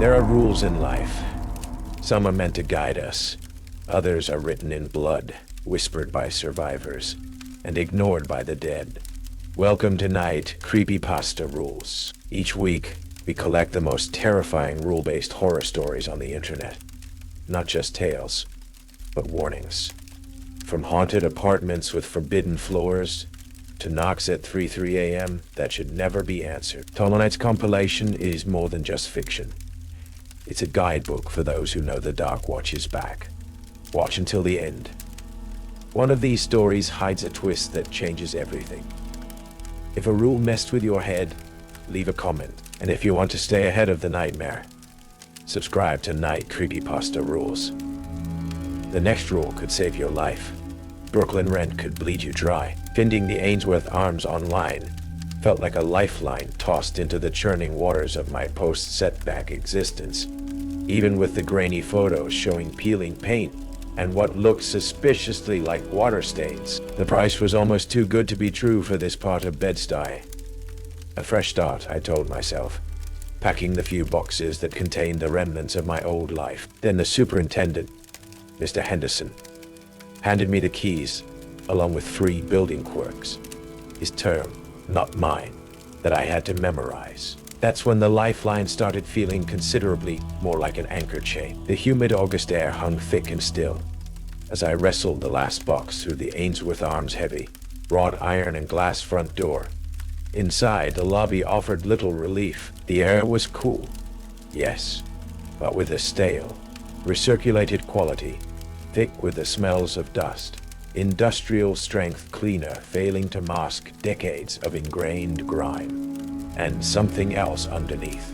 There are rules in life. Some are meant to guide us. Others are written in blood, whispered by survivors, and ignored by the dead. Welcome to Night Creepypasta Rules. Each week, we collect the most terrifying rule-based horror stories on the internet. Not just tales, but warnings. From haunted apartments with forbidden floors, to knocks at 3 a.m. that should never be answered. Tonight's compilation is more than just fiction. It's a guidebook for those who know the dark watches back. Watch until the end. One of these stories hides a twist that changes everything. If a rule messed with your head, leave a comment. And if you want to stay ahead of the nightmare, subscribe to Night Creepypasta Rules. The next rule could save your life. Brooklyn rent could bleed you dry. Finding the Ainsworth Arms online felt like a lifeline tossed into the churning waters of my post-setback existence. Even with the grainy photos showing peeling paint and what looked suspiciously like water stains, the price was almost too good to be true for this part of Bed-Stuy. A fresh start, I told myself, packing the few boxes that contained the remnants of my old life. Then the superintendent, Mr. Henderson, handed me the keys, along with 3 building quirks. His term, not mine, that I had to memorize. That's when the lifeline started feeling considerably more like an anchor chain. The humid August air hung thick and still as I wrestled the last box through the Ainsworth Arms heavy, wrought iron and glass front door. Inside, the lobby offered little relief. The air was cool, yes, but with a stale, recirculated quality, thick with the smells of dust. Industrial strength cleaner failing to mask decades of ingrained grime. And something else underneath.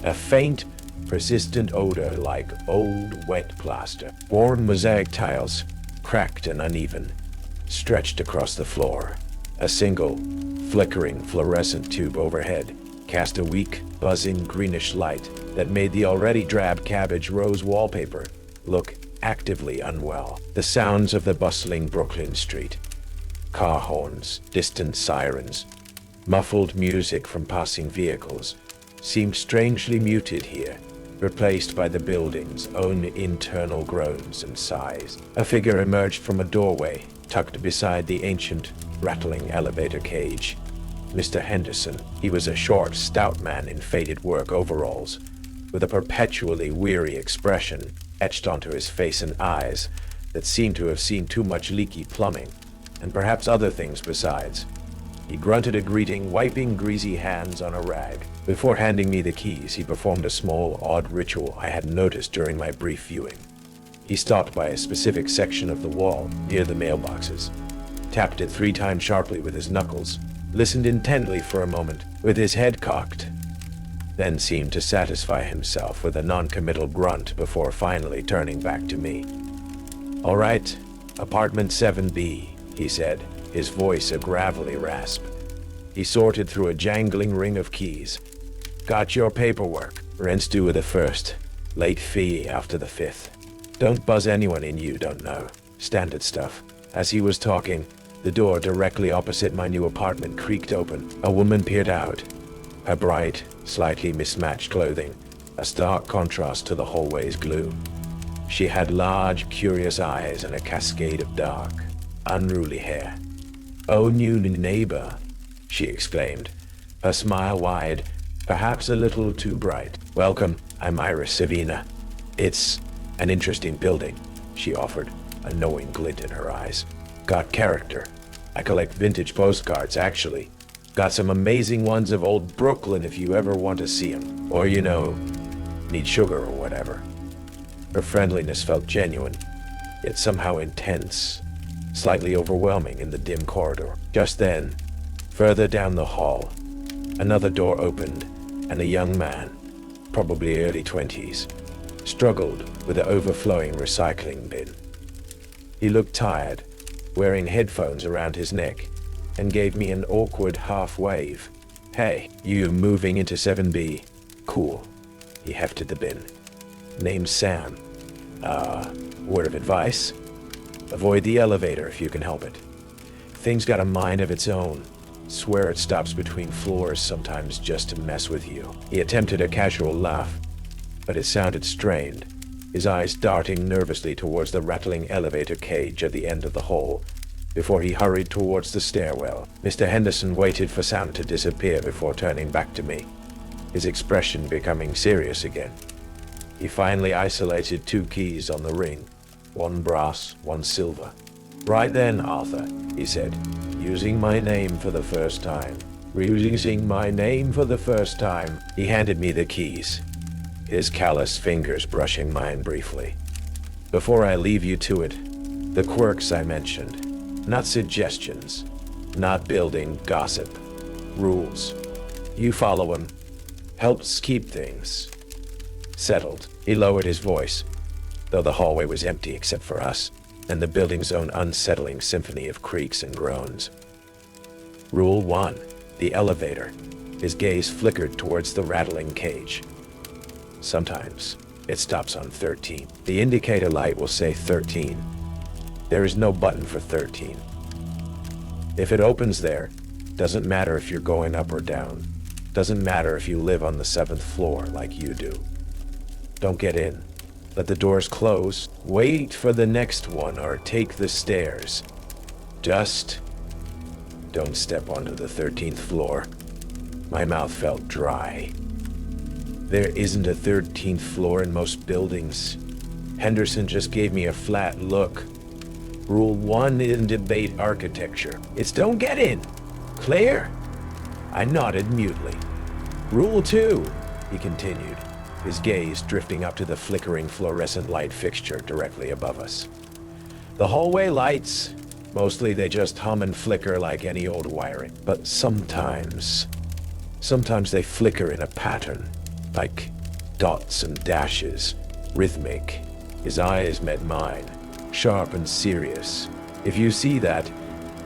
A faint, persistent odor like old wet plaster. Worn mosaic tiles, cracked and uneven, stretched across the floor. A single, flickering fluorescent tube overhead cast a weak, buzzing greenish light that made the already drab cabbage rose wallpaper look actively unwell. The sounds of the bustling Brooklyn street. Car horns, distant sirens, muffled music from passing vehicles seemed strangely muted here, replaced by the building's own internal groans and sighs. A figure emerged from a doorway, tucked beside the ancient, rattling elevator cage. Mr. Henderson. He was a short, stout man in faded work overalls, with a perpetually weary expression etched onto his face and eyes that seemed to have seen too much leaky plumbing, and perhaps other things besides. He grunted a greeting, wiping greasy hands on a rag. Before handing me the keys, he performed a small, odd ritual I had noticed during my brief viewing. He stopped by a specific section of the wall, near the mailboxes, tapped it 3 times sharply with his knuckles, listened intently for a moment, with his head cocked, then seemed to satisfy himself with a non-committal grunt before finally turning back to me. "All right, apartment 7B, he said, his voice a gravelly rasp. He sorted through a jangling ring of keys. "Got your paperwork. Rent's due with the 1st. Late fee after the 5th. Don't buzz anyone in you don't know. Standard stuff." As he was talking, the door directly opposite my new apartment creaked open. A woman peered out. Her bright, slightly mismatched clothing, a stark contrast to the hallway's gloom. She had large, curious eyes and a cascade of dark, unruly hair. "Oh, new neighbor," she exclaimed, her smile wide, perhaps a little too bright. "Welcome, I'm Iris Savina. It's an interesting building," she offered, a knowing glint in her eyes. "Got character. I collect vintage postcards, actually. Got some amazing ones of old Brooklyn if you ever want to see them. Or, need sugar or whatever." Her friendliness felt genuine, yet somehow intense, slightly overwhelming in the dim corridor. Just then, further down the hall, another door opened, and a young man, probably early 20s, struggled with the overflowing recycling bin. He looked tired, wearing headphones around his neck, and gave me an awkward half wave. "Hey, you moving into 7B? Cool." He hefted the bin. "Name's Sam. Word of advice? Avoid the elevator if you can help it. Thing's got a mind of its own. Swear it stops between floors sometimes just to mess with you." He attempted a casual laugh, but it sounded strained, his eyes darting nervously towards the rattling elevator cage at the end of the hall, before he hurried towards the stairwell. Mr. Henderson waited for sound to disappear before turning back to me, his expression becoming serious again. He finally isolated 2 keys on the ring, 1 brass, 1 silver. "Right then, Arthur," he said, "using my name for the first time. Using my name for the first time." He handed me the keys, his callous fingers brushing mine briefly. "Before I leave you to it, the quirks I mentioned, not suggestions, not building gossip, rules. You follow them. Helps keep things settled." He lowered his voice, though the hallway was empty except for us, and the building's own unsettling symphony of creaks and groans. "Rule 1, the elevator." His gaze flickered towards the rattling cage. "Sometimes it stops on 13. The indicator light will say 13. There is no button for 13. If it opens there, doesn't matter if you're going up or down. Doesn't matter if you live on the 7th floor like you do. Don't get in. Let the doors close. Wait for the next one or take the stairs. Just don't step onto the 13th floor." My mouth felt dry. There isn't a 13th floor in most buildings. Henderson just gave me a flat look. "Rule 1 in debate architecture. It's don't get in. Clear?" I nodded mutely. "Rule 2, he continued, his gaze drifting up to the flickering fluorescent light fixture directly above us. "The hallway lights, mostly they just hum and flicker like any old wiring. But sometimes they flicker in a pattern, like dots and dashes, rhythmic." His eyes met mine, sharp and serious. "If you see that,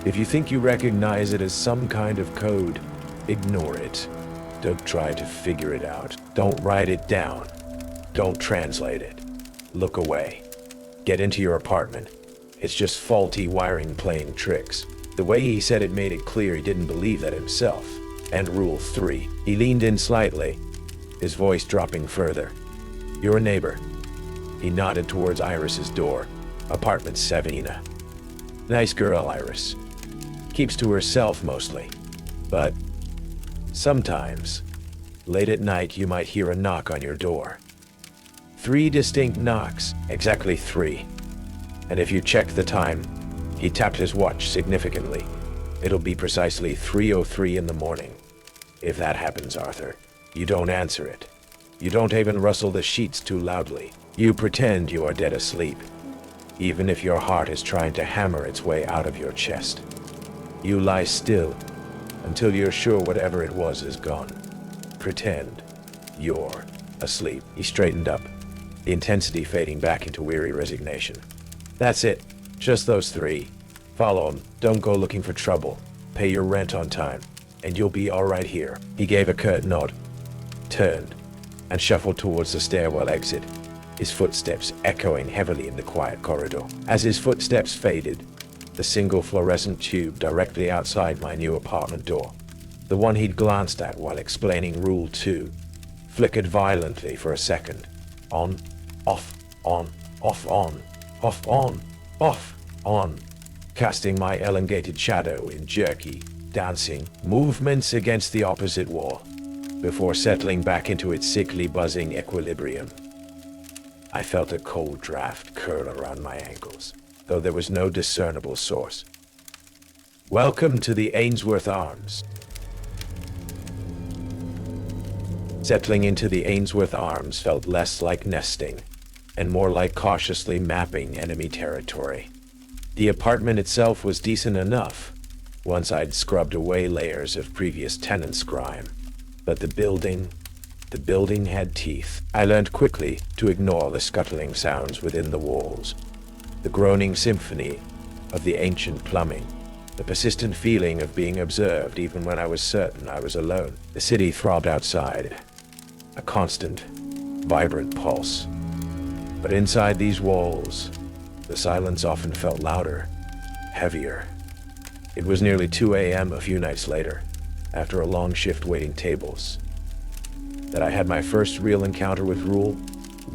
if you think you recognize it as some kind of code, ignore it. Don't try to figure it out. Don't write it down. Don't translate it. Look away. Get into your apartment. It's just faulty wiring playing tricks." The way he said it made it clear he didn't believe that himself. "And Rule 3. He leaned in slightly, his voice dropping further. "Your neighbor." He nodded towards Iris's door. "Apartment 7. Nice girl, Iris. Keeps to herself mostly. But sometimes, late at night, you might hear a knock on your door. 3 distinct knocks, exactly 3. And if you check the time," he tapped his watch significantly, "it'll be precisely 3:03 in the morning. If that happens, Arthur, you don't answer it. You don't even rustle the sheets too loudly. You pretend you are dead asleep, even if your heart is trying to hammer its way out of your chest. You lie still until you're sure whatever it was is gone. Pretend you're asleep." He straightened up, the intensity fading back into weary resignation. "That's it. Just those 3. Follow 'em. Don't go looking for trouble. Pay your rent on time, and you'll be all right here." He gave a curt nod, turned, and shuffled towards the stairwell exit, his footsteps echoing heavily in the quiet corridor. As his footsteps faded, the single fluorescent tube directly outside my new apartment door, the one he'd glanced at while explaining Rule 2, flickered violently for a second. On, off, on, off, on, off, on, off, on, casting my elongated shadow in jerky, dancing movements against the opposite wall, before settling back into its sickly buzzing equilibrium. I felt a cold draft curl around my ankles, though there was no discernible source. "Welcome to the Ainsworth Arms." Settling into the Ainsworth Arms felt less like nesting, and more like cautiously mapping enemy territory. The apartment itself was decent enough, once I'd scrubbed away layers of previous tenants' grime. But the building had teeth. I learned quickly to ignore the scuttling sounds within the walls, the groaning symphony of the ancient plumbing, the persistent feeling of being observed even when I was certain I was alone. The city throbbed outside, a constant, vibrant pulse. But inside these walls, the silence often felt louder, heavier. It was nearly 2 a.m. a few nights later, after a long shift waiting tables, that I had my first real encounter with Rule.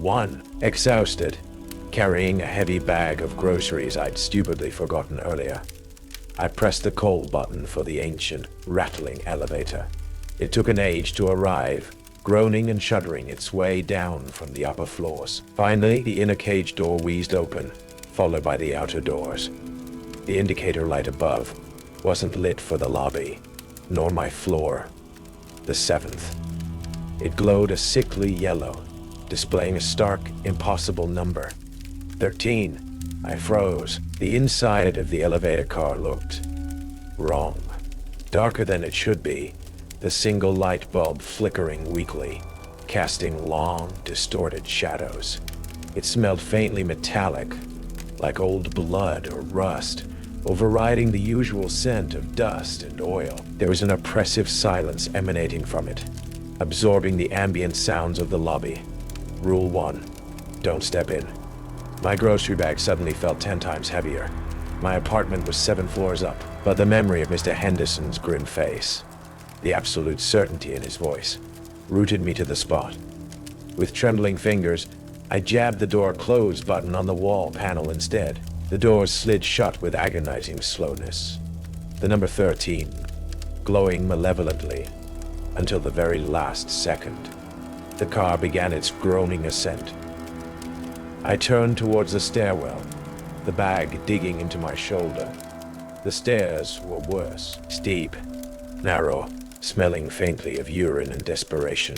1. Exhausted, carrying a heavy bag of groceries I'd stupidly forgotten earlier. I pressed the call button for the ancient, rattling elevator. It took an age to arrive, groaning and shuddering its way down from the upper floors. Finally, the inner cage door wheezed open, followed by the outer doors. The indicator light above wasn't lit for the lobby, nor my floor, the 7th. It glowed a sickly yellow, displaying a stark, impossible number. 13. I froze. The inside of the elevator car looked wrong. Darker than it should be, the single light bulb flickering weakly, casting long, distorted shadows. It smelled faintly metallic, like old blood or rust, overriding the usual scent of dust and oil. There was an oppressive silence emanating from it, absorbing the ambient sounds of the lobby. Rule 1. Don't step in. My grocery bag suddenly felt 10 times heavier. My apartment was 7 floors up, but the memory of Mr. Henderson's grim face, the absolute certainty in his voice, rooted me to the spot. With trembling fingers, I jabbed the door close button on the wall panel instead. The doors slid shut with agonizing slowness. The number 13, glowing malevolently, until the very last second. The car began its groaning ascent. I turned towards the stairwell, the bag digging into my shoulder. The stairs were worse, steep, narrow, smelling faintly of urine and desperation.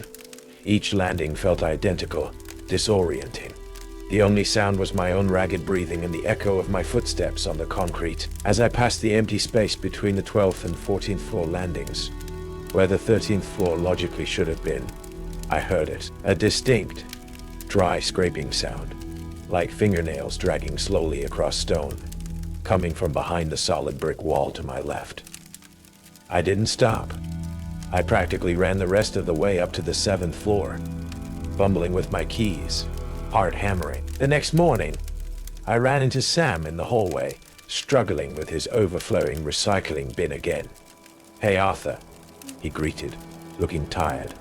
Each landing felt identical, disorienting. The only sound was my own ragged breathing and the echo of my footsteps on the concrete as I passed the empty space between the 12th and 14th floor landings, where the 13th floor logically should have been. I heard it, a distinct, dry scraping sound, like fingernails dragging slowly across stone, coming from behind the solid brick wall to my left. I didn't stop. I practically ran the rest of the way up to the 7th floor, fumbling with my keys, heart hammering. The next morning, I ran into Sam in the hallway, struggling with his overflowing recycling bin again. "Hey, Arthur," he greeted, looking tired.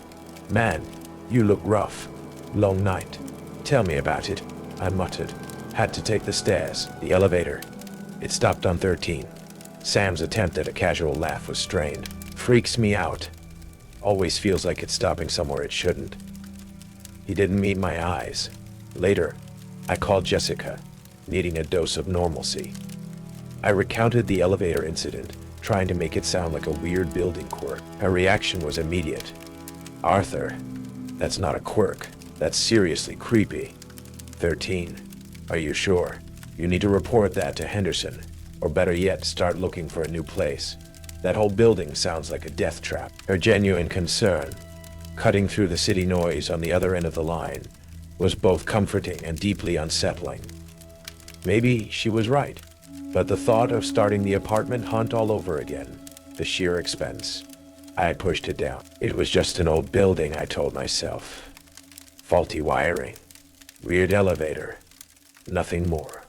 "Man, you look rough. Long night." "Tell me about it," I muttered. "Had to take the stairs, the elevator. It stopped on 13. Sam's attempt at a casual laugh was strained. "Freaks me out. Always feels like it's stopping somewhere it shouldn't." He didn't meet my eyes. Later, I called Jessica, needing a dose of normalcy. I recounted the elevator incident, trying to make it sound like a weird building quirk. Her reaction was immediate. "Arthur, that's not a quirk. That's seriously creepy." 13. "Are you sure? You need to report that to Henderson, or better yet, start looking for a new place. That whole building sounds like a death trap." Her genuine concern, cutting through the city noise on the other end of the line, was both comforting and deeply unsettling. Maybe she was right, but the thought of starting the apartment hunt all over again, the sheer expense, I pushed it down. It was just an old building, I told myself. Faulty wiring, weird elevator, nothing more.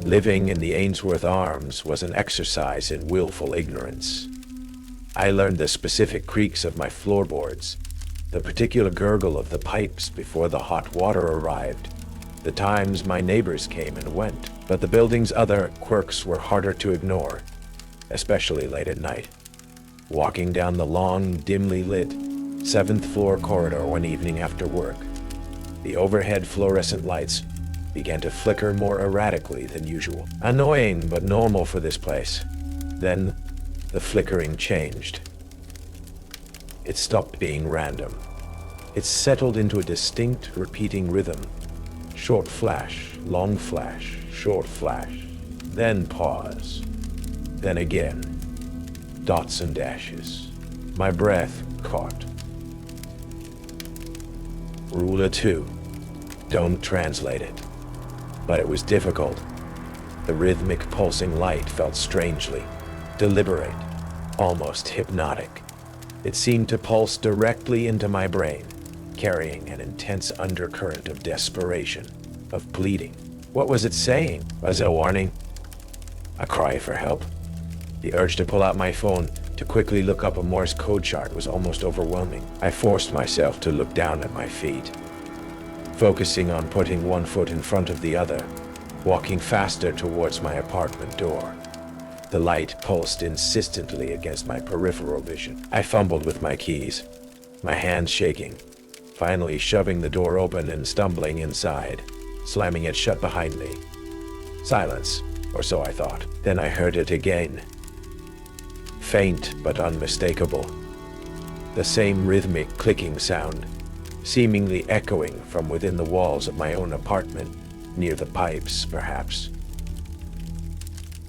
Living in the Ainsworth Arms was an exercise in willful ignorance. I learned the specific creaks of my floorboards, the particular gurgle of the pipes before the hot water arrived, the times my neighbors came and went. But the building's other quirks were harder to ignore, especially late at night. Walking down the long, dimly lit 7th floor corridor one evening after work, the overhead fluorescent lights began to flicker more erratically than usual. Annoying, but normal for this place. Then, the flickering changed. It stopped being random. It settled into a distinct, repeating rhythm. Short flash, long flash, short flash. Then pause. Then again. Dots and dashes. My breath caught. Rule 2. Don't translate it. But it was difficult. The rhythmic pulsing light felt strangely deliberate, almost hypnotic. It seemed to pulse directly into my brain, carrying an intense undercurrent of desperation, of pleading. What was it saying? Was it a warning? A cry for help? The urge to pull out my phone To quickly look up a Morse code chart was almost overwhelming. I forced myself to look down at my feet, focusing on putting one foot in front of the other, walking faster towards my apartment door. The light pulsed insistently against my peripheral vision. I fumbled with my keys, my hands shaking, finally shoving the door open and stumbling inside, slamming it shut behind me. Silence, or so I thought. Then I heard it again. Faint but unmistakable. The same rhythmic clicking sound, seemingly echoing from within the walls of my own apartment, near the pipes, perhaps.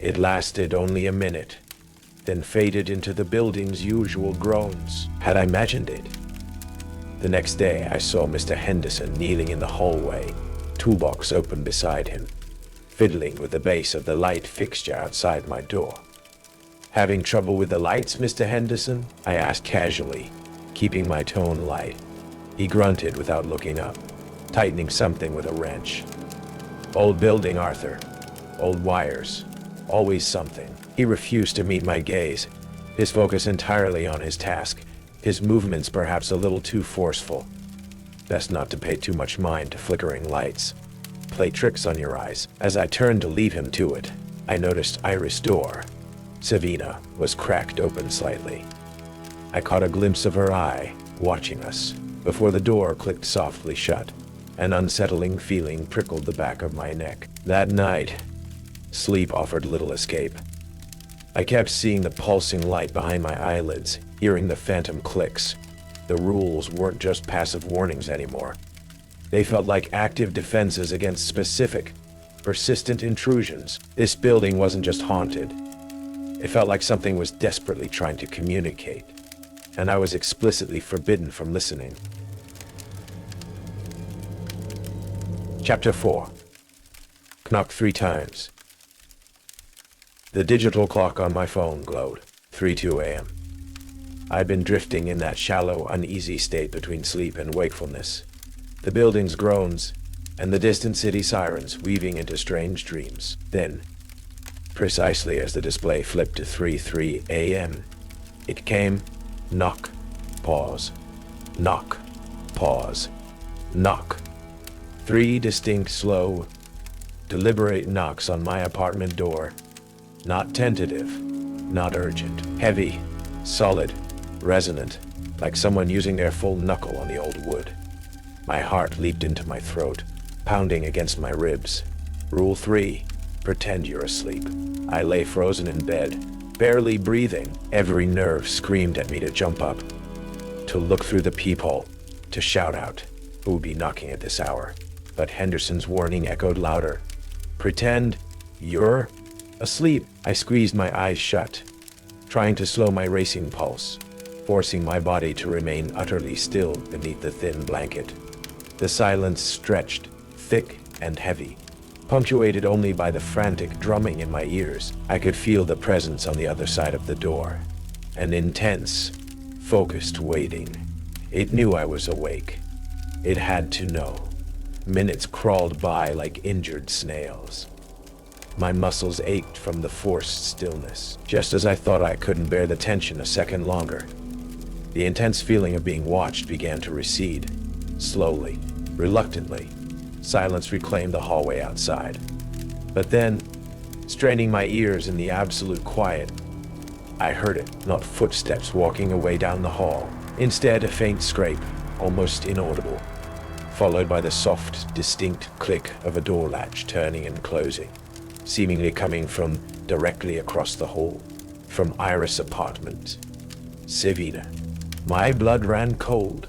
It lasted only a minute, then faded into the building's usual groans. Had I imagined it? The next day, I saw Mr. Henderson kneeling in the hallway, toolbox open beside him, fiddling with the base of the light fixture outside my door. "Having trouble with the lights, Mr. Henderson?" I asked casually, keeping my tone light. He grunted without looking up, tightening something with a wrench. "Old building, Arthur. Old wires. Always something." He refused to meet my gaze, his focus entirely on his task, his movements perhaps a little too forceful. Best not to pay too much mind to flickering lights. Play tricks on your eyes. As I turned to leave him to it, I noticed Iris' door, Savina, was cracked open slightly. I caught a glimpse of her eye, watching us, before the door clicked softly shut. An unsettling feeling prickled the back of my neck. That night, sleep offered little escape. I kept seeing the pulsing light behind my eyelids, hearing the phantom clicks. The rules weren't just passive warnings anymore. They felt like active defenses against specific, persistent intrusions. This building wasn't just haunted. It felt like something was desperately trying to communicate, and I was explicitly forbidden from listening. Chapter 4. Knocked 3 times. The digital clock on my phone glowed. 3:02 a.m. I'd been drifting in that shallow, uneasy state between sleep and wakefulness. The building's groans and the distant city sirens weaving into strange dreams. Then, precisely as the display flipped to 3:03 a.m., it came. Knock, pause, knock, pause, knock. 3 distinct, slow, deliberate knocks on my apartment door. Not tentative, not urgent. Heavy, solid, resonant, like someone using their full knuckle on the old wood. My heart leaped into my throat, pounding against my ribs. Rule 3, pretend you're asleep. I lay frozen in bed, barely breathing. Every nerve screamed at me to jump up, to look through the peephole, to shout out who would be knocking at this hour. But Henderson's warning echoed louder. Pretend you're asleep. I squeezed my eyes shut, trying to slow my racing pulse, forcing my body to remain utterly still beneath the thin blanket. The silence stretched, thick and heavy, punctuated only by the frantic drumming in my ears. I could feel the presence on the other side of the door, an intense, focused waiting. It knew I was awake. It had to know. Minutes crawled by like injured snails. My muscles ached from the forced stillness. Just as I thought I couldn't bear the tension a second longer, the intense feeling of being watched began to recede. Slowly, reluctantly, silence reclaimed the hallway outside. But then, straining my ears in the absolute quiet, I heard it, not footsteps walking away down the hall. Instead, a faint scrape, almost inaudible, followed by the soft, distinct click of a door latch turning and closing, seemingly coming from directly across the hall, from Iris' apartment. Savina. My blood ran cold.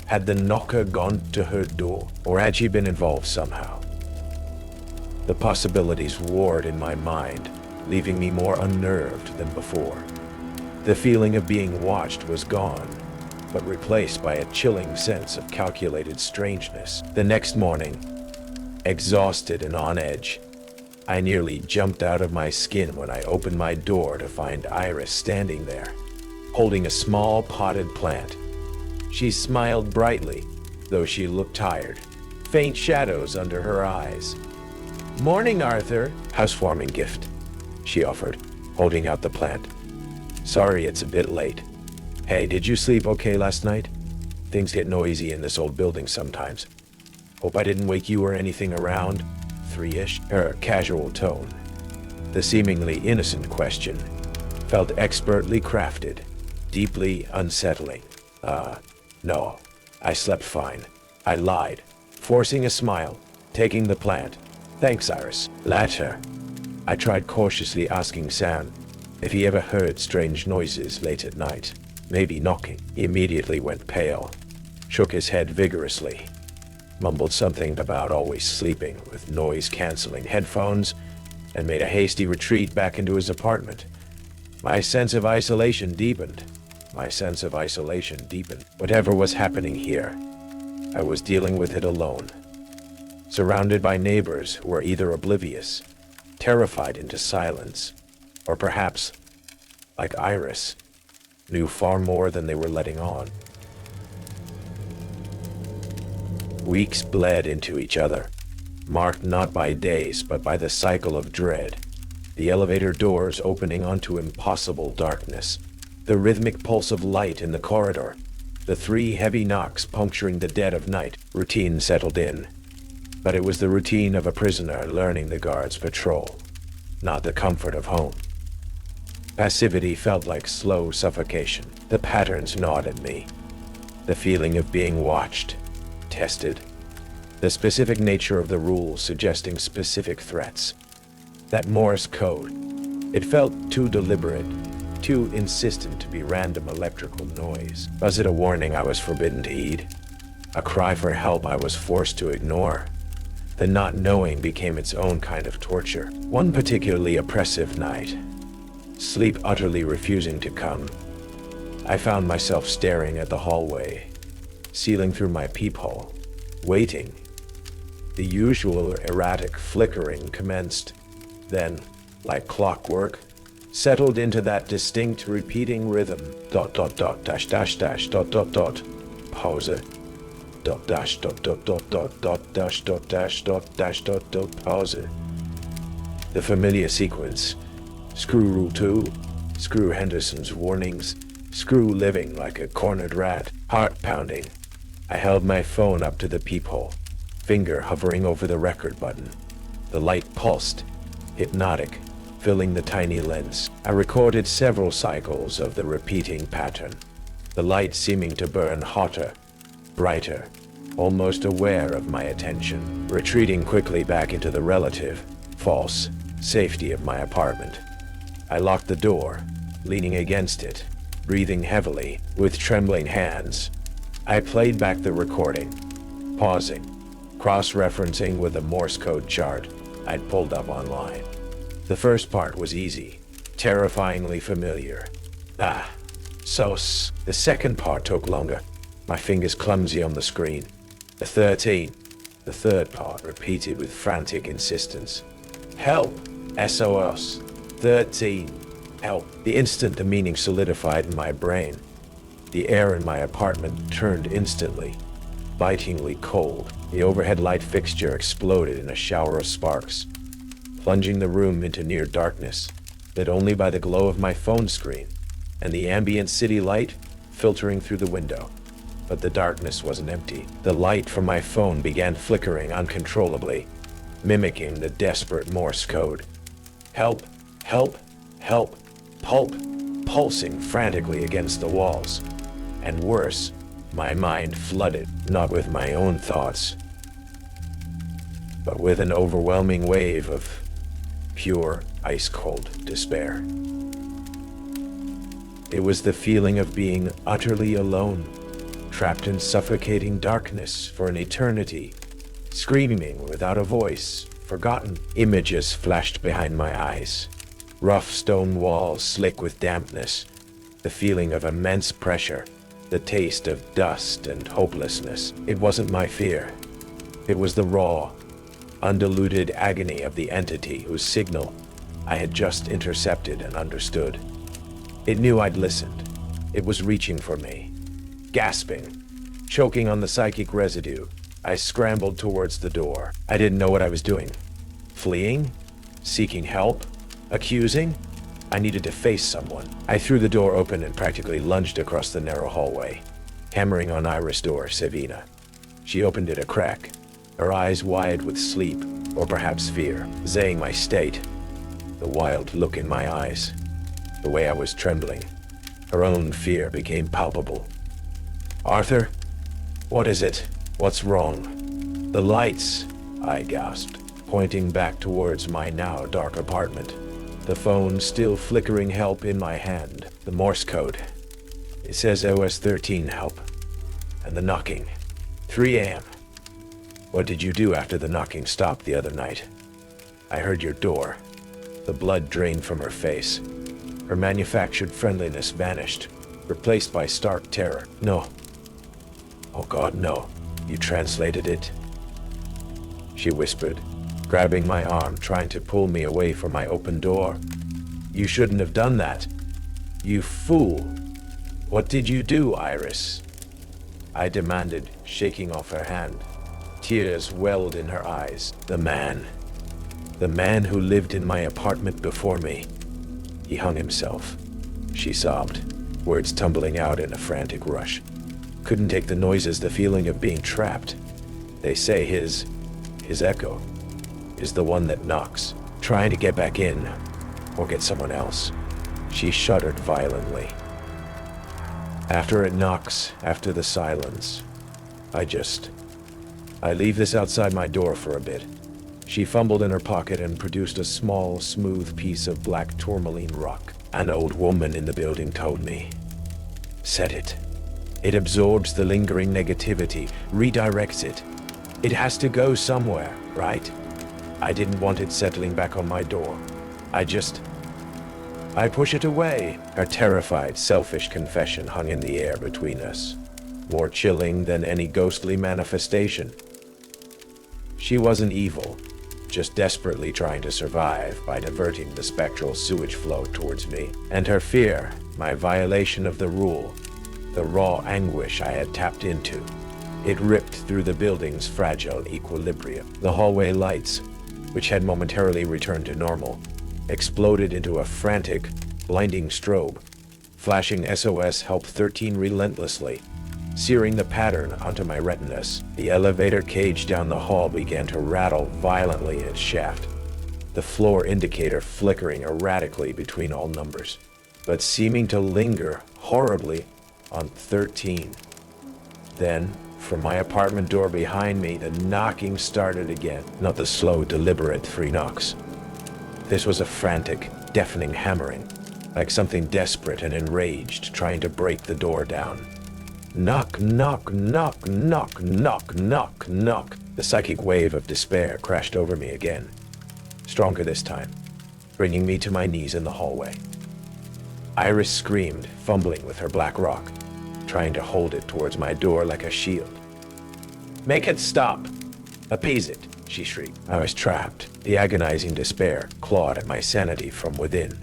Had the knocker gone to her door, or had she been involved somehow? The possibilities warred in my mind, leaving me more unnerved than before. The feeling of being watched was gone, but replaced by a chilling sense of calculated strangeness. The next morning, exhausted and on edge, I nearly jumped out of my skin when I opened my door to find Iris standing there, holding a small potted plant. She smiled brightly, though she looked tired, faint shadows under her eyes. "Morning, Arthur." "Housewarming gift," she offered, holding out the plant. Sorry it's a bit late. Hey, did you sleep okay last night? Things get noisy in this old building sometimes. Hope I didn't wake you or anything around. 3-ish? Casual tone. The seemingly innocent question felt expertly crafted, deeply unsettling. No. I slept fine. I lied, forcing a smile, taking the plant. Thanks, Iris. Later, I tried cautiously asking Sam if he ever heard strange noises late at night. Maybe knocking. He immediately went pale, shook his head vigorously, mumbled something about always sleeping with noise-canceling headphones, and made a hasty retreat back into his apartment. My sense of isolation deepened. Whatever was happening here, I was dealing with it alone, surrounded by neighbors who were either oblivious, terrified into silence, or perhaps, like Iris, knew far more than they were letting on. Weeks bled into each other, marked not by days but by the cycle of dread, the elevator doors opening onto impossible darkness, the rhythmic pulse of light in the corridor, the 3 heavy knocks puncturing the dead of night. Routine settled in, but it was the routine of a prisoner learning the guard's patrol, not the comfort of home. Passivity felt like slow suffocation. The patterns gnawed at me, the feeling of being watched, tested, the specific nature of the rules suggesting specific threats. That Morse code, it felt too deliberate, too insistent to be random electrical noise. Was it a warning I was forbidden to heed? A cry for help I was forced to ignore? The not knowing became its own kind of torture. One particularly oppressive night, sleep utterly refusing to come, I found myself staring at the hallway, sealing through my peephole, waiting. The usual erratic flickering commenced, then, like clockwork, settled into that distinct repeating rhythm. Dash dash dash pause. Dash dash dash pause. The familiar sequence. Screw Rule 2, screw Henderson's warnings, screw living like a cornered rat, heart pounding. I held my phone up to the peephole, finger hovering over the record button. The light pulsed, hypnotic, filling the tiny lens. I recorded several cycles of the repeating pattern, the light seeming to burn hotter, brighter, almost aware of my attention, retreating quickly back into the relative, false, safety of my apartment. I locked the door, leaning against it, breathing heavily, with trembling hands. I played back the recording, pausing, cross-referencing with a Morse code chart I'd pulled up online. The first part was easy, terrifyingly familiar. The second part took longer, my fingers clumsy on the screen. The third part repeated with frantic insistence. Help! SOS! 13! Help! The instant the meaning solidified in my brain, the air in my apartment turned instantly, bitingly cold. The overhead light fixture exploded in a shower of sparks, plunging the room into near darkness, lit only by the glow of my phone screen and the ambient city light filtering through the window. But the darkness wasn't empty. The light from my phone began flickering uncontrollably, mimicking the desperate Morse code. Help! Help! Help! Pulp! Pulsing frantically against the walls. And worse, my mind flooded, not with my own thoughts, but with an overwhelming wave of pure, ice-cold despair. It was the feeling of being utterly alone, trapped in suffocating darkness for an eternity, screaming without a voice, forgotten. Images flashed behind my eyes. Rough stone walls slick with dampness, the feeling of immense pressure, the taste of dust and hopelessness. It wasn't my fear. It was the raw, undiluted agony of the entity whose signal I had just intercepted and understood. It knew I'd listened. It was reaching for me. Gasping, choking on the psychic residue, I scrambled towards the door. I didn't know what I was doing. Fleeing? Seeking help? Accusing? I needed to face someone. I threw the door open and practically lunged across the narrow hallway, hammering on Iris' door, Savina. She opened it a crack, her eyes wide with sleep, or perhaps fear, saying my state. The wild look in my eyes, the way I was trembling. Her own fear became palpable. "Arthur? What is it? What's wrong?" "The lights," I gasped, pointing back towards my now dark apartment. The phone still flickering help in my hand. The Morse code. It says OS 13 help. And the knocking. 3 a.m. "What did you do after the knocking stopped the other night?" "I heard your door." The blood drained from her face. Her manufactured friendliness vanished, replaced by stark terror. "No. Oh God, no. You translated it?" she whispered, grabbing my arm, trying to pull me away from my open door. "You shouldn't have done that. You fool. What did you do, Iris?" I demanded, shaking off her hand. Tears welled in her eyes. The man who lived in my apartment before me. He hung himself. She sobbed, words tumbling out in a frantic rush. Couldn't take the noises, the feeling of being trapped. They say his echo is the one that knocks, trying to get back in, or get someone else. She shuddered violently. After it knocks, after the silence, I leave this outside my door for a bit. She fumbled in her pocket and produced a small, smooth piece of black tourmaline rock. An old woman in the building told me. Set it. It absorbs the lingering negativity, redirects it. It has to go somewhere, right? I didn't want it settling back on my door. I push it away. Her terrified, selfish confession hung in the air between us, more chilling than any ghostly manifestation. She wasn't evil, just desperately trying to survive by diverting the spectral sewage flow towards me. And her fear, my violation of the rule, the raw anguish I had tapped into. It ripped through the building's fragile equilibrium. The hallway lights, which had momentarily returned to normal, exploded into a frantic, blinding strobe, flashing SOS Help 13 relentlessly, searing the pattern onto my retinas. The elevator cage down the hall began to rattle violently in its shaft, the floor indicator flickering erratically between all numbers, but seeming to linger horribly on 13. Then, from my apartment door behind me, the knocking started again. Not the slow, deliberate 3 knocks. This was a frantic, deafening hammering, like something desperate and enraged trying to break the door down. Knock, knock, knock, knock, knock, knock, knock. The psychic wave of despair crashed over me again, stronger this time, bringing me to my knees in the hallway. Iris screamed, fumbling with her black rock, trying to hold it towards my door like a shield. "Make it stop! Appease it!" she shrieked. I was trapped. The agonizing despair clawed at my sanity from within.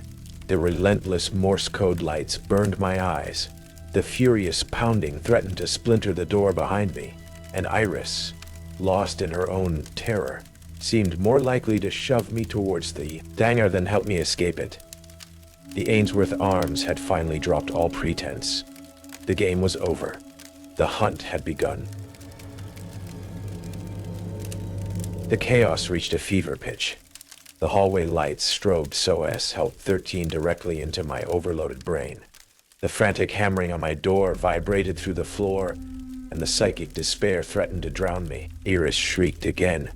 The relentless Morse code lights burned my eyes. The furious pounding threatened to splinter the door behind me, and Iris, lost in her own terror, seemed more likely to shove me towards the danger than help me escape it. The Ainsworth arms had finally dropped all pretense. The game was over. The hunt had begun. The chaos reached a fever pitch. The hallway lights strobed SOS Help 13 directly into my overloaded brain. The frantic hammering on my door vibrated through the floor, and the psychic despair threatened to drown me. Iris shrieked again,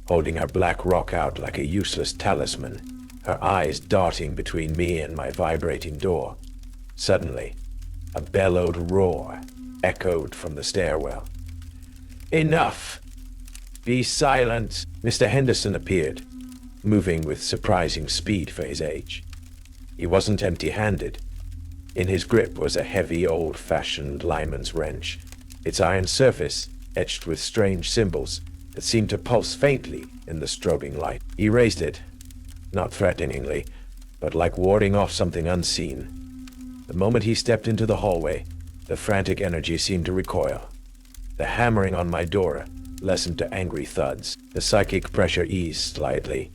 holding her black rock out like a useless talisman, her eyes darting between me and my vibrating door. Suddenly, a bellowed roar echoed from the stairwell. "Enough! Be silent!" Mr. Henderson appeared, moving with surprising speed for his age. He wasn't empty-handed. In his grip was a heavy, old-fashioned lineman's wrench, its iron surface etched with strange symbols that seemed to pulse faintly in the strobing light. He raised it, not threateningly, but like warding off something unseen. The moment he stepped into the hallway, the frantic energy seemed to recoil. The hammering on my door lessened to angry thuds. The psychic pressure eased slightly,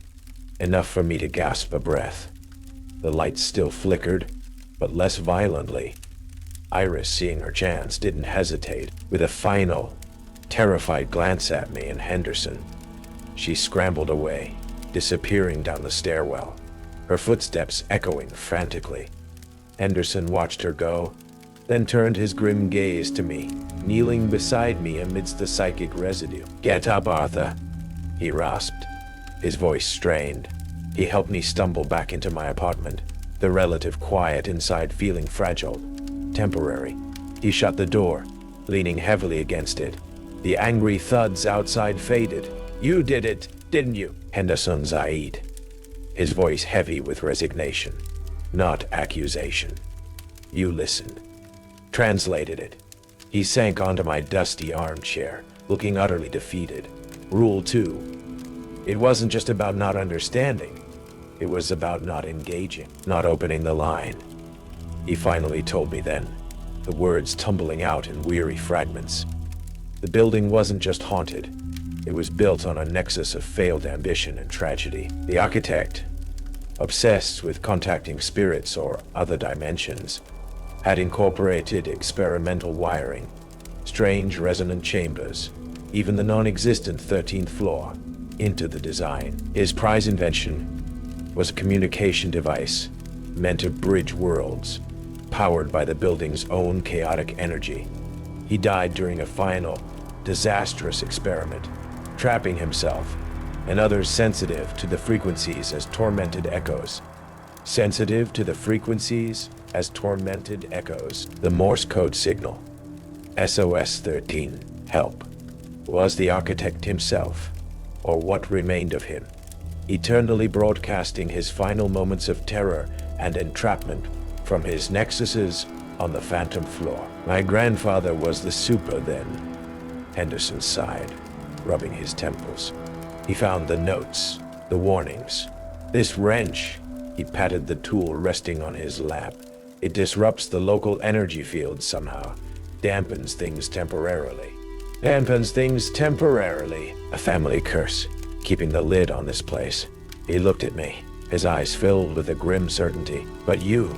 enough for me to gasp a breath. The lights still flickered, but less violently. Iris, seeing her chance, didn't hesitate. With a final, terrified glance at me and Henderson, she scrambled away, disappearing down the stairwell, her footsteps echoing frantically. Henderson watched her go, then turned his grim gaze to me, kneeling beside me amidst the psychic residue. "Get up, Arthur," he rasped, his voice strained. He helped me stumble back into my apartment, the relative quiet inside feeling fragile, temporary. He shut the door, leaning heavily against it. The angry thuds outside faded. "You did it, didn't you?" Henderson sighed, his voice heavy with resignation, not accusation. "You listened." Translated it. He sank onto my dusty armchair, looking utterly defeated. Rule 2. It wasn't just about not understanding. It was about not engaging, not opening the line. He finally told me then, the words tumbling out in weary fragments. The building wasn't just haunted. It was built on a nexus of failed ambition and tragedy. The architect, obsessed with contacting spirits or other dimensions, had incorporated experimental wiring, strange resonant chambers, even the non-existent 13th floor, into the design. His prize invention was a communication device meant to bridge worlds, powered by the building's own chaotic energy. He died during a final, disastrous experiment, trapping himself and others sensitive to the frequencies as tormented echoes. Sensitive to the frequencies as tormented echoes. The Morse code signal, SOS 13, help, was the architect himself, or what remained of him, eternally broadcasting his final moments of terror and entrapment from his nexuses on the phantom floor. My grandfather was the super then, Henderson sighed, rubbing his temples. He found the notes, the warnings. This wrench, he patted the tool resting on his lap. It disrupts the local energy field somehow, dampens things temporarily. Dampens things temporarily. A family curse, keeping the lid on this place. He looked at me, his eyes filled with a grim certainty. But you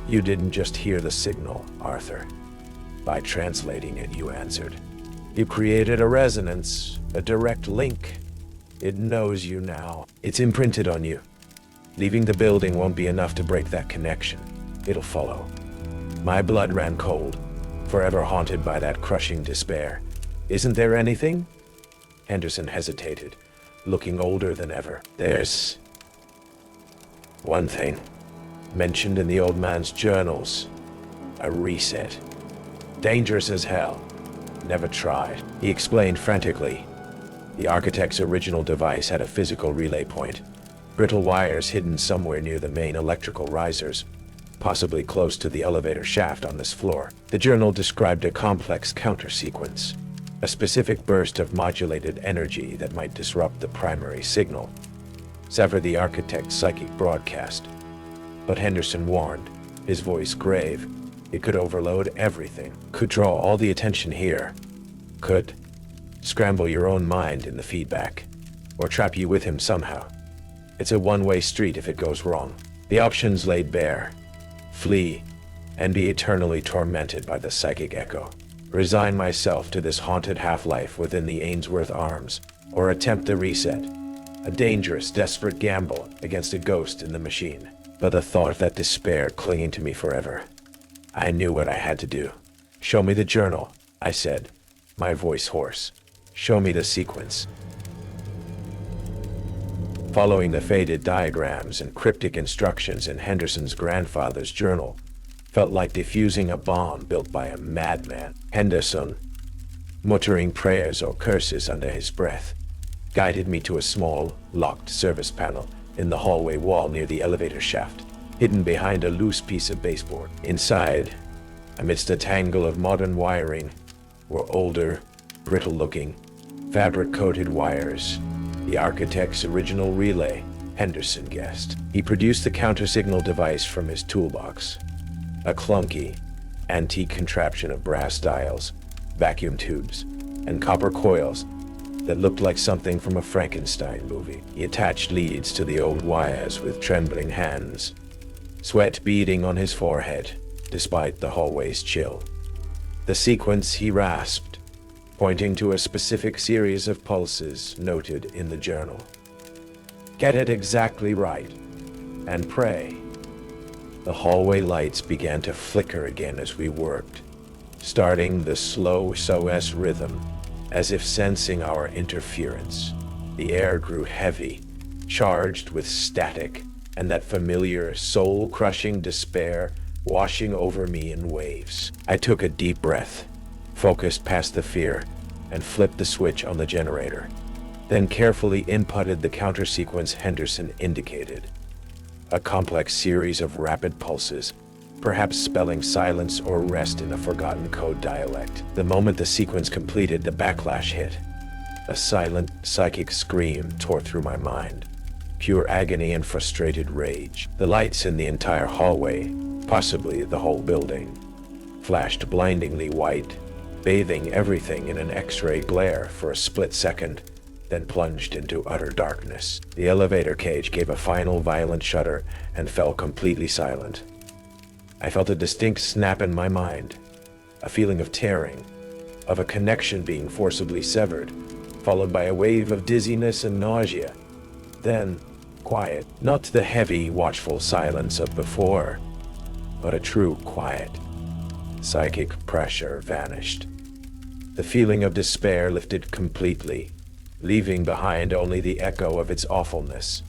didn't just hear the signal, Arthur. By translating it, you answered. You created a resonance, a direct link. It knows you now. It's imprinted on you. Leaving the building won't be enough to break that connection. It'll follow. My blood ran cold, forever haunted by that crushing despair. Isn't there anything? Henderson hesitated, looking older than ever. There's one thing, mentioned in the old man's journals. A reset. Dangerous as hell. Never tried. He explained frantically. The architect's original device had a physical relay point. Brittle wires hidden somewhere near the main electrical risers, possibly close to the elevator shaft on this floor. The journal described a complex counter-sequence, a specific burst of modulated energy that might disrupt the primary signal, sever the architect's psychic broadcast. But Henderson warned, his voice grave, it could overload everything, could draw all the attention here, could scramble your own mind in the feedback, or trap you with him somehow. It's a one-way street if it goes wrong. The options laid bare. Flee, and be eternally tormented by the psychic echo. Resign myself to this haunted half-life within the Ainsworth arms, or attempt the reset. A dangerous, desperate gamble against a ghost in the machine. But the thought of that despair clinging to me forever. I knew what I had to do. Show me the journal, I said, my voice hoarse. Show me the sequence. Following the faded diagrams and cryptic instructions in Henderson's grandfather's journal felt like defusing a bomb built by a madman. Henderson, muttering prayers or curses under his breath, guided me to a small, locked service panel in the hallway wall near the elevator shaft, hidden behind a loose piece of baseboard. Inside, amidst a tangle of modern wiring, were older, brittle-looking, fabric-coated wires. The architect's original relay, Henderson guessed. He produced the counter-signal device from his toolbox. A clunky, antique contraption of brass dials, vacuum tubes, and copper coils that looked like something from a Frankenstein movie. He attached leads to the old wires with trembling hands, sweat beading on his forehead, despite the hallway's chill. The sequence he rasped, pointing to a specific series of pulses noted in the journal. Get it exactly right, and pray. The hallway lights began to flicker again as we worked, starting the slow SOS rhythm, as if sensing our interference. The air grew heavy, charged with static, and that familiar, soul-crushing despair washing over me in waves. I took a deep breath, focused past the fear, and flipped the switch on the generator, then carefully inputted the counter-sequence Henderson indicated. A complex series of rapid pulses, perhaps spelling silence or rest in a forgotten code dialect. The moment the sequence completed, the backlash hit. A silent, psychic scream tore through my mind. Pure agony and frustrated rage. The lights in the entire hallway, possibly the whole building, flashed blindingly white, bathing everything in an X-ray glare for a split second, then plunged into utter darkness. The elevator cage gave a final violent shudder and fell completely silent. I felt a distinct snap in my mind, a feeling of tearing, of a connection being forcibly severed, followed by a wave of dizziness and nausea. Then, quiet, not the heavy, watchful silence of before, but a true quiet. Psychic pressure vanished. The feeling of despair lifted completely, leaving behind only the echo of its awfulness.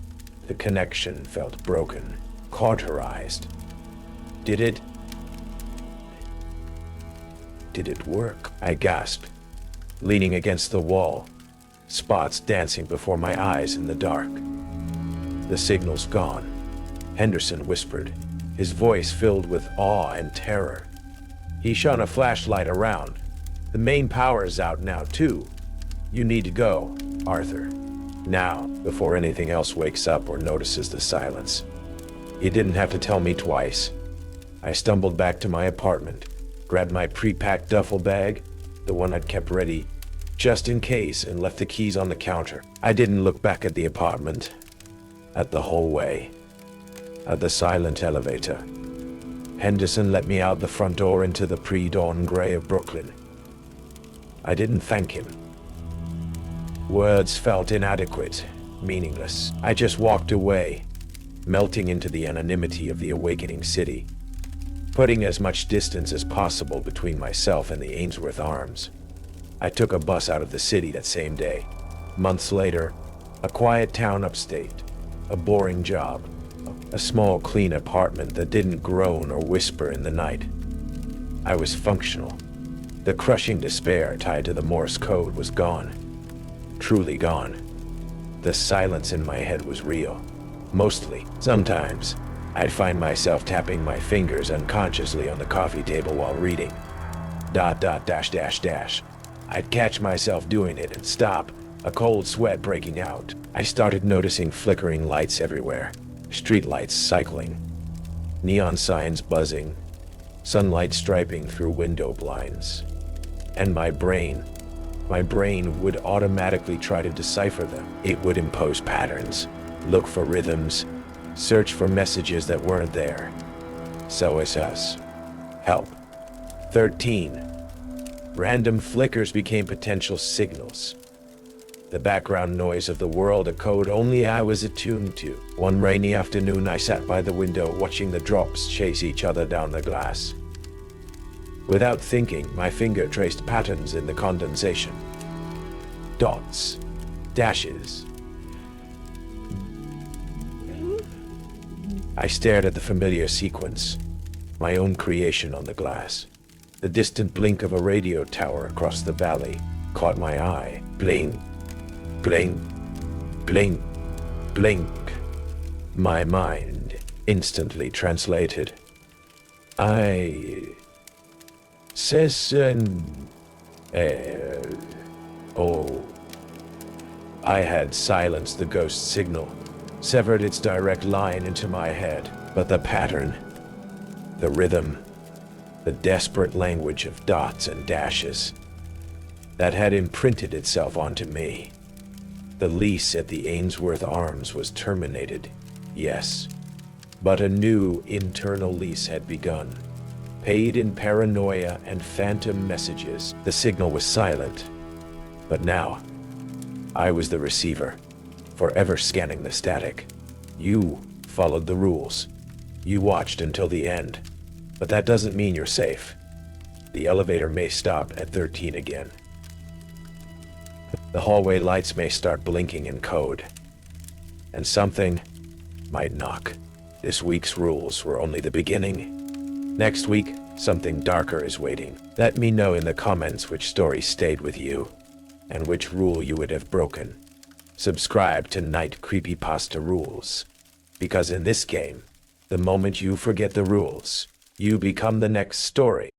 The connection felt broken, cauterized. Did it work? I gasped, leaning against the wall, spots dancing before my eyes in the dark. The signal's gone, Henderson whispered, his voice filled with awe and terror. He shone a flashlight around. The main power's out now, too. You need to go, Arthur. Now, before anything else wakes up or notices the silence. He didn't have to tell me twice. I stumbled back to my apartment, grabbed my pre-packed duffel bag, the one I'd kept ready just in case, and left the keys on the counter. I didn't look back at the apartment, at the hallway, at the silent elevator. Henderson let me out the front door into the pre-dawn gray of Brooklyn. I didn't thank him. Words felt inadequate, meaningless. I just walked away, melting into the anonymity of the awakening city, putting as much distance as possible between myself and the Ainsworth Arms. I took a bus out of the city that same day. Months later, a quiet town upstate, a boring job, a small clean apartment that didn't groan or whisper in the night. I was functional. The crushing despair tied to the Morse code was gone. Truly gone. The silence in my head was real. Mostly. Sometimes, I'd find myself tapping my fingers unconsciously on the coffee table while reading. ... I'd catch myself doing it and stop, a cold sweat breaking out. I started noticing flickering lights everywhere. Street lights cycling. Neon signs buzzing. Sunlight striping through window blinds. And my brain would automatically try to decipher them. It would impose patterns, look for rhythms, search for messages that weren't there. SOS. Help. 13. Random flickers became potential signals. The background noise of the world, a code only I was attuned to. One rainy afternoon, I sat by the window watching the drops chase each other down the glass. Without thinking, my finger traced patterns in the condensation. Dots. Dashes. I stared at the familiar sequence, my own creation on the glass. The distant blink of a radio tower across the valley caught my eye. Blink, blink, blink, blink. My mind instantly translated. Oh. I had silenced the ghost signal, severed its direct line into my head, but the pattern, the rhythm, the desperate language of dots and dashes, that had imprinted itself onto me. The lease at the Ainsworth Arms was terminated, yes, but a new internal lease had begun. Paid in paranoia and phantom messages, the signal was silent. But now, I was the receiver, forever scanning the static. You followed the rules. You watched until the end. But that doesn't mean you're safe. The elevator may stop at 13 again. The hallway lights may start blinking in code. And something might knock. This week's rules were only the beginning. Next week, something darker is waiting. Let me know in the comments which story stayed with you, and which rule you would have broken. Subscribe to Night Creepypasta Rules, because in this game, the moment you forget the rules, you become the next story.